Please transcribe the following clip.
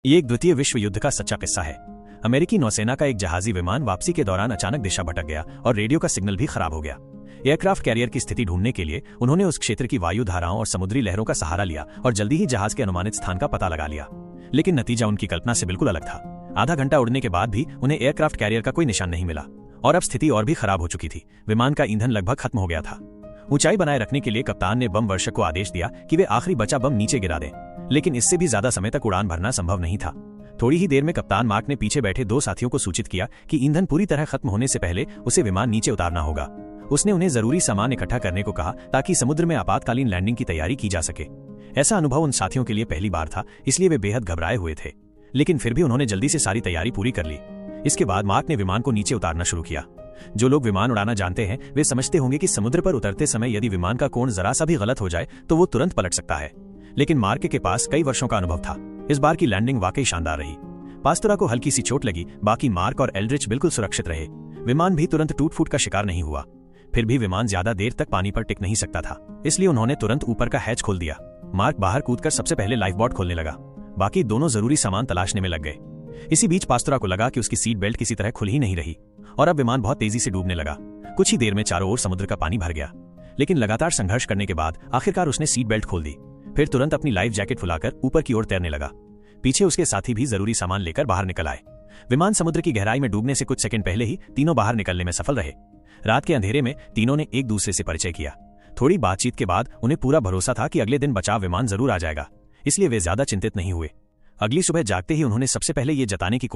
ये एक द्वितीय विश्व युद्ध का सच्चा किस्सा है। अमेरिकी नौसेना का एक जहाजी विमान वापसी के दौरान अचानक दिशा भटक गया और रेडियो का सिग्नल भी खराब हो गया। एयरक्राफ्ट कैरियर की स्थिति ढूंढने के लिए उन्होंने उस क्षेत्र की वायु धाराओं और समुद्री लहरों का सहारा लिया और जल्दी ही जहाज के अनुमानित स्थान का पता लगा लिया। लेकिन नतीजा उनकी कल्पना से बिल्कुल अलग था। आधा घंटा उड़ने के बाद भी उन्हें एयरक्राफ्ट कैरियर का कोई निशान नहीं मिला और अब स्थिति और भी खराब हो चुकी थी। विमान का ईंधन लगभग खत्म हो गया था। ऊंचाई बनाए रखने के लिए कप्तान ने बम वर्षक को आदेश दिया कि वे आखिरी बचा बम नीचे गिरा दें, लेकिन इससे भी ज्यादा समय तक उड़ान भरना संभव नहीं था। थोड़ी ही देर में कप्तान मार्क ने पीछे बैठे दो साथियों को सूचित किया कि ईंधन पूरी तरह खत्म होने से पहले उसे विमान नीचे उतारना होगा। उसने उन्हें जरूरी सामान इकट्ठा करने को कहा ताकि समुद्र में आपातकालीन लैंडिंग की तैयारी की जा सके। ऐसा अनुभव उन साथियों के लिए पहली बार था, इसलिए वे बेहद घबराए हुए थे, लेकिन फिर भी उन्होंने जल्दी से सारी तैयारी पूरी कर ली। इसके बाद मार्क ने विमान को नीचे उतारना शुरू किया। जो लोग विमान उड़ाना जानते हैं वे समझते होंगे कि समुद्र पर उतरते समय यदि विमान का कोण जरा सा भी गलत हो जाए तो वो तुरंत पलट सकता है। लेकिन मार्क के पास कई वर्षों का अनुभव था। इस बार की लैंडिंग वाकई शानदार रही। पास्तोरा को हल्की सी चोट लगी, बाकी मार्क और एल्ड्रिच बिल्कुल सुरक्षित रहे। विमान भी तुरंत टूट फूट का शिकार नहीं हुआ। फिर भी विमान ज्यादा देर तक पानी पर टिक नहीं सकता था, इसलिए उन्होंने तुरंत ऊपर का हैच खोल दिया। मार्क बाहर कूदकर सबसे पहले लाइफ बोट खोलने लगा। बाकी दोनों जरूरी सामान तलाशने में लग गए। इसी बीच पास्तोरा को लगा कि उसकी सीट बेल्ट किसी तरह खुल ही नहीं रही और अब विमान बहुत तेजी से डूबने लगा। कुछ ही देर में चारों ओर समुद्र का पानी भर गया, लेकिन लगातार संघर्ष करने के बाद आखिरकार उसने सीट बेल्ट खोल दी। फिर तुरंत अपनी लाइफ जैकेट फुलाकर ऊपर की ओर तैरने लगा। पीछे उसके साथी भी जरूरी सामान लेकर बाहर निकल आए। विमान समुद्र की गहराई में डूबने से कुछ सेकंड पहले ही तीनों बाहर निकलने में सफल रहे। रात के अंधेरे में तीनों ने एक दूसरे से परिचय किया। थोड़ी बातचीत के बाद उन्हें पूरा भरोसा था कि अगले दिन बचाव विमान जरूर आ जाएगा, इसलिए वे ज्यादा चिंतित नहीं हुए। अगली सुबह जागते ही उन्होंने सबसे पहले ये जताने की